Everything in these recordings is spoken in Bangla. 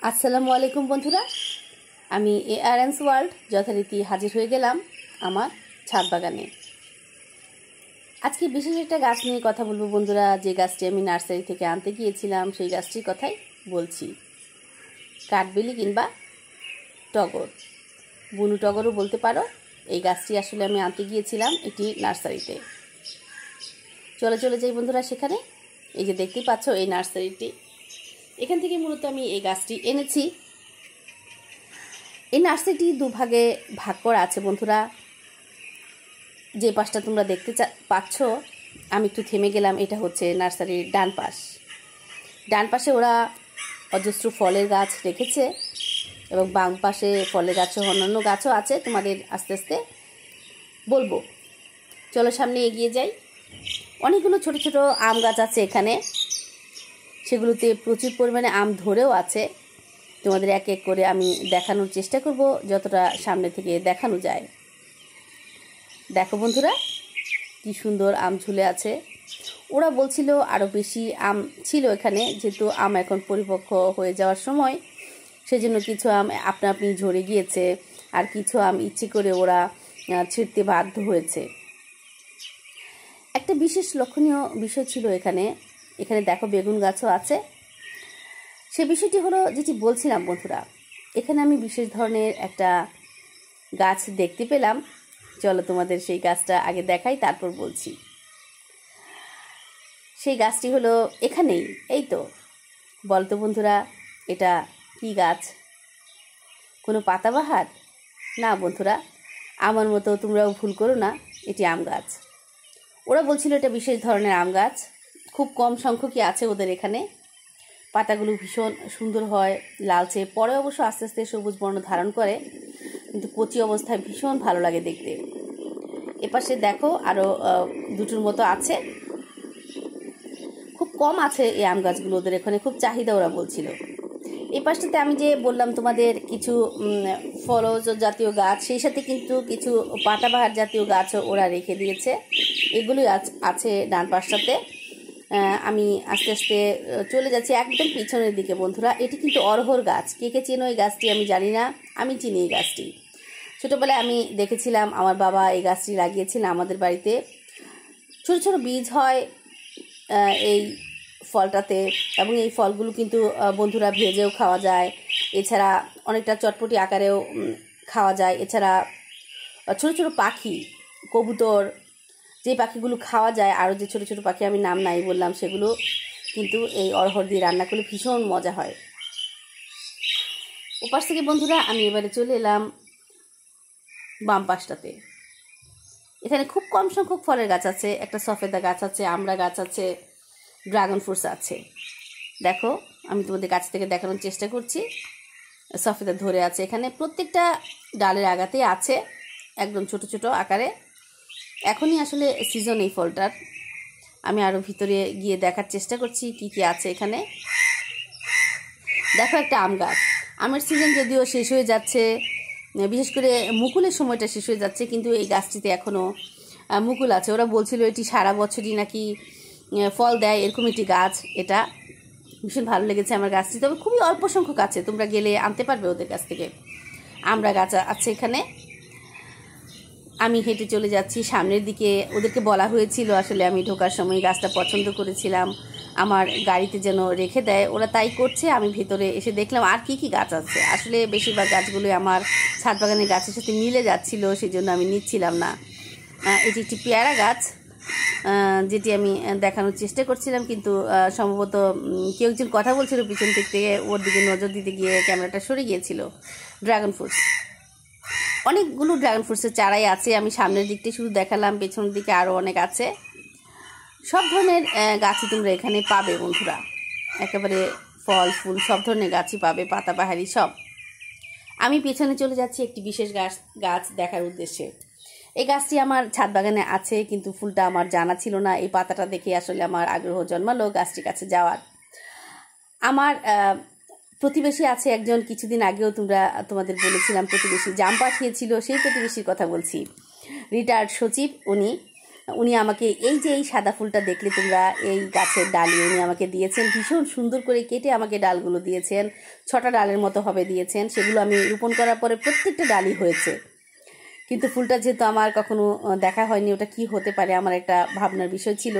আসসালামু আলাইকুম বন্ধুরা, আমি ARN's ওয়ার্ল্ড যথারীতি হাজির হয়ে গেলাম আমার ছাদ বাগানে। আজকে বিশেষ একটা গাছ নিয়ে কথা বলবো বন্ধুরা। যে গাছটি আমি নার্সারি থেকে আনতে গিয়েছিলাম সেই গাছটির কথাই বলছি। কাঠবেলি কিংবা টগর, বুনু টগরও বলতে পারো। এই গাছটি আসলে আমি আনতে গিয়েছিলাম একটি নার্সারিতে। চলে যাই বন্ধুরা সেখানে। এই যে দেখতেই পাচ্ছ এই নার্সারিটি, এখান থেকে মূলত আমি এই গাছটি এনেছি। এই নার্সারিটি দুভাগে ভাগ করা আছে বন্ধুরা। যে পাশটা তোমরা দেখতে পাচ্ছ, আমি একটু থেমে গেলাম, এটা হচ্ছে নার্সারির ডান পাশ। ডান পাশে ওরা অজস্র ফলের গাছ রেখেছে এবং বাম পাশে ফলের গাছও অন্যান্য গাছও আছে। তোমাদের আস্তে আস্তে বলবো, চলো সামনে এগিয়ে যাই। অনেকগুলো ছোট ছোট আম গাছ আছে এখানে, সেগুলোতে প্রচুর পরিমাণে আম ধরেও আছে। তোমাদের এক এক করে আমি দেখানোর চেষ্টা করব যতটা সামনে থেকে দেখানো যায়। দেখো বন্ধুরা, কি সুন্দর আম ঝুলে আছে। ওরা বলছিল আরও বেশি আম ছিল এখানে, যেহেতু আম এখন পরিপক্ক হয়ে যাওয়ার সময়, সেজন্য কিছু আম আপনা আপনি ঝরে গিয়েছে, আর কিছু আম ইচ্ছে করে ওরা ছিঁড়তে বাধ্য হয়েছে। একটা বিশেষ লক্ষণীয় বিষয় ছিল এখানে দেখো বেগুন গাছও আছে। সে বিষয়টি হলো যেটি বলছিলাম বন্ধুরা, এখানে আমি বিশেষ ধরনের একটা গাছ দেখতে পেলাম। চলো তোমাদের সেই গাছটা আগে দেখাই, তারপর বলছি। সেই গাছটি হলো এখানেই, এই তো। বলতো বন্ধুরা, এটা কি গাছ? কোনো পাতাবাহার? না বন্ধুরা, আমার মতো তোমরাও ভুল করো না, এটি আম গাছ। ওরা বলছিল এটা বিশেষ ধরনের আম গাছ, খুব কম সংখ্যকই আছে ওদের এখানে। পাতাগুলো ভীষণ সুন্দর হয়, লালচে, পরে অবশ্য আস্তে আস্তে সবুজ বর্ণ ধারণ করে, কিন্তু কচি অবস্থায় ভীষণ ভালো লাগে দেখতে। এপাশে দেখো আরও দুটোর মতো আছে, খুব কম আছে এই আম গাছগুলো ওদের এখানে, খুব চাহিদা ওরা বলছিল। এই পাশটাতে আমি যে বললাম তোমাদের কিছু ফলজ জাতীয় গাছ, সেই সাথে কিন্তু কিছু পাতাবাহার জাতীয় গাছও ওরা রেখে দিয়েছে। এগুলোই আছে ডান পাশটাতে। আমি আস্তে আস্তে চলে যাচ্ছি একদম পিছনের দিকে বন্ধুরা। এটি কিন্তু অরহর গাছ। কে কে চেনো এই গাছটি আমি জানি না, আমি চিনি এই গাছটি। ছোটোবেলায় আমি দেখেছিলাম, আমার বাবা এই গাছটি লাগিয়েছিলেন আমাদের বাড়িতে। ছোটো ছোটো বীজ হয় এই ফলটাতে, এবং এই ফলগুলো কিন্তু বন্ধুরা ভেজেও খাওয়া যায়, এছাড়া অনেকটা চটপটি আকারেও খাওয়া যায়। এছাড়া ছোটো ছোটো পাখি, কবুতর, যে পাখিগুলো খাওয়া যায়, আরও যে ছোটো ছোটো পাখি আমি নাম নাই বললাম, সেগুলো কিন্তু এই অরহর দিয়ে রান্না করলে ভীষণ মজা হয়। ওপাশ থেকে বন্ধুরা আমি এবারে চলে এলাম বাম পাশটাতে। এখানে খুব কম সংখ্যক ফলের গাছ আছে। একটা সফেদা গাছ আছে, আমড়া গাছ আছে, ড্রাগন ফ্রুটস আছে। দেখো, আমি তোমাদের কাছ থেকে দেখানোর চেষ্টা করছি। সফেদা ধরে আছে এখানে, প্রত্যেকটা ডালের আগাতেই আছে, একদম ছোট ছোট আকারে। এখনই আসলে সিজন এই ফলটার। আমি আরও ভিতরে গিয়ে দেখার চেষ্টা করছি কি কি আছে এখানে। দেখো, একটা আম গাছ। আমের সিজন যদিও শেষ হয়ে যাচ্ছে, বিশেষ করে মুকুলের সময়টা শেষ হয়ে যাচ্ছে, কিন্তু এই গাছটিতে এখনও মুকুল আছে। ওরা বলছিল এটি সারা বছরই নাকি ফল দেয়, এরকম একটি গাছ। এটা ভীষণ ভালো লেগেছে আমার গাছটি, তবে খুবই অল্প সংখ্যক আছে, তোমরা গেলে আনতে পারবে ওদের কাছ থেকে। আমড়া গাছ আছে এখানে। আমি হেঁটে চলে যাচ্ছি সামনের দিকে। ওদেরকে বলা হয়েছিল আসলে, আমি ঢোকার সময় গাছটা পছন্দ করেছিলাম আমার গাড়িতে যেন রেখে দেয়, ওরা তাই করছে। আমি ভেতরে এসে দেখলাম আর কি কি গাছ আছে। আসলে বেশিরভাগ গাছগুলোই আমার ছাদ বাগানের গাছের সাথে মিলে যাচ্ছিল, সেই জন্য আমি নিচ্ছিলাম না। এটি একটি পেয়ারা গাছ, যেটি আমি দেখানোর চেষ্টা করছিলাম, কিন্তু সম্ভবত কেউ একজন কথা বলছিল পিছন থেকে, ওর দিকে নজর দিতে গিয়ে ক্যামেরাটা সরে গিয়েছিল। ড্রাগন ফ্রুটস, অনেকগুলো ড্রাগন ফ্রুটসের চারাই আছে। আমি সামনের দিকটা শুধু দেখালাম, পেছনের দিকে আরও অনেক আছে। সব ধরনের গাছই তোমরা এখানে পাবে বন্ধুরা, একেবারে ফল ফুল সব ধরনের গাছই পাবে, পাতাবাহারি সব। আমি পেছনে চলে যাচ্ছি একটি বিশেষ গাছ দেখার উদ্দেশ্যে। এই গাছটি আমার ছাদ বাগানে আছে, কিন্তু ফুলটা আমার জানা ছিল না। এই পাতাটা দেখে আসলে আমার আগ্রহ জন্মালো গাছটির কাছে যাওয়ার। আমার প্রতিবেশী আছে একজন, কিছুদিন আগেও তোমাদের বলেছিলাম প্রতিবেশী জাম পাঠিয়েছিল, সেই প্রতিবেশীর কথা বলছি। রিটায়ার্ড সচিব উনি। উনি আমাকে এই যে এই সাদা ফুলটা দেখলে তোমরা, এই গাছের ডালে উনি আমাকে দিয়েছেন, ভীষণ সুন্দর করে কেটে আমাকে ডালগুলো দিয়েছেন, 6টা ডালের মতো হবে দিয়েছেন। সেগুলো আমি রোপণ করার পরে প্রত্যেকটা ডালই হয়েছে, কিন্তু ফুলটা যেহেতু আমার কখনো দেখা হয়নি, ওটা কি হতে পারে আমার একটা ভাবনার বিষয় ছিল।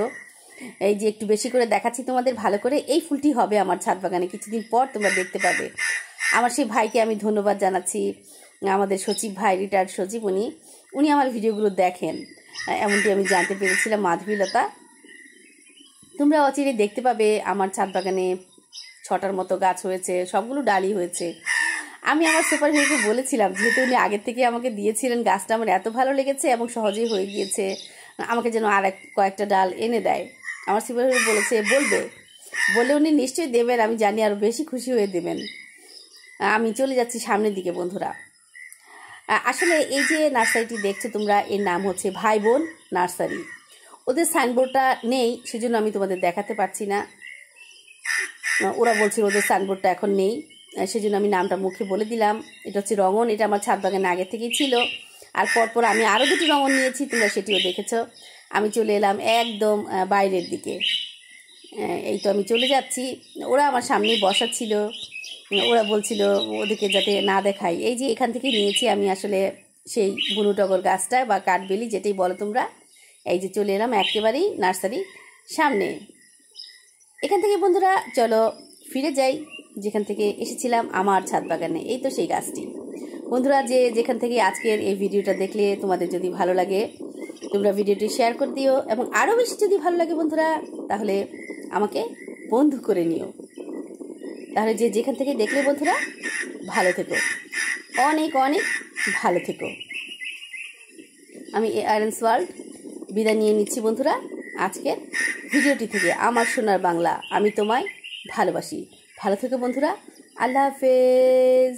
এই যে একটু বেশি করে দেখাচ্ছি তোমাদের ভালো করে, এই ফুলটি হবে আমার ছাদ বাগানে, কিছুদিন পর তোমরা দেখতে পাবে। আমার সেই ভাইকে আমি ধন্যবাদ জানাচ্ছি, আমাদের সচিব ভাই, রিটায়ার্ড সচিব, উনি আমার ভিডিওগুলো দেখেন, এমনটি আমি জানতে পেরেছিলাম। মাধবীলতা, তোমরা অচিরে দেখতে পাবে আমার ছাদ বাগানে 6টার মতো গাছ হয়েছে, সবগুলো ডালই হয়েছে। আমি আমার সুপার হিরোকে বলেছিলাম, যেহেতু উনি আগের থেকে আমাকে দিয়েছিলেন, গাছটা আমার এত ভালো লেগেছে এবং সহজেই হয়ে গিয়েছে, আমাকে যেন আর কয়েকটা ডাল এনে দেয়। আমার সুপার হিরো বলে উনি নিশ্চয়ই দেবেন, আমি জানি আরও বেশি খুশি হয়ে দেবেন। আমি চলে যাচ্ছি সামনের দিকে বন্ধুরা। আসলে এই যে নার্সারিটি দেখছো তোমরা, এর নাম হচ্ছে ভাই বোন নার্সারি। ওদের সাইনবোর্ডটা নেই, সেজন্য আমি তোমাদের দেখাতে পারছি না। ওরা বলছিল ওদের সাইনবোর্ডটা এখন নেই, সেজন্য আমি নামটা মুখে বলে দিলাম। এটা হচ্ছে রঙন, এটা আমার ছাদ বাগানে আগে থেকেই ছিল। আর পরপর আমি আরও 2টি রঙন নিয়েছি, তোমরা সেটিও দেখেছো। আমি চলে এলাম একদম বাইরের দিকে। এই তো আমি চলে যাচ্ছি, ওরা আমার সামনেই বসা ছিল। ওরা বলছিল ওদেরকে যাতে না দেখাই। এই যে এখান থেকে নিয়েছি আমি আসলে সেই বুনুটগর গাছটা বা কাঠবেলি, যেটাই বলো তোমরা। এই যে চলে এলাম একেবারেই নার্সারি সামনে। এখান থেকে বন্ধুরা চলো ফিরে যাই যেখান থেকে এসেছিলাম, আমার ছাদ বাগানে। এই তো সেই গাছটি। বন্ধুরা, যেখান থেকে আজকের এই ভিডিওটা দেখলে, তোমাদের যদি ভালো লাগে তোমরা ভিডিওটি শেয়ার করে দিও, এবং আরও বেশি যদি ভালো লাগে বন্ধুরা, তাহলে আমাকে বন্ধু করে নিও। তাহলে যেখান থেকে দেখলে বন্ধুরা, ভালো থেকো, অনেক অনেক ভালো থেকো। আমি আয়রনস ওয়ার্ল্ড বিদায় নিয়ে নিচ্ছি বন্ধুরা আজকের ভিডিওটি থেকে। আমার সোনার বাংলা, আমি তোমায় ভালোবাসি। ভালো থেকো বন্ধুরা, আল্লাহ হাফেজ।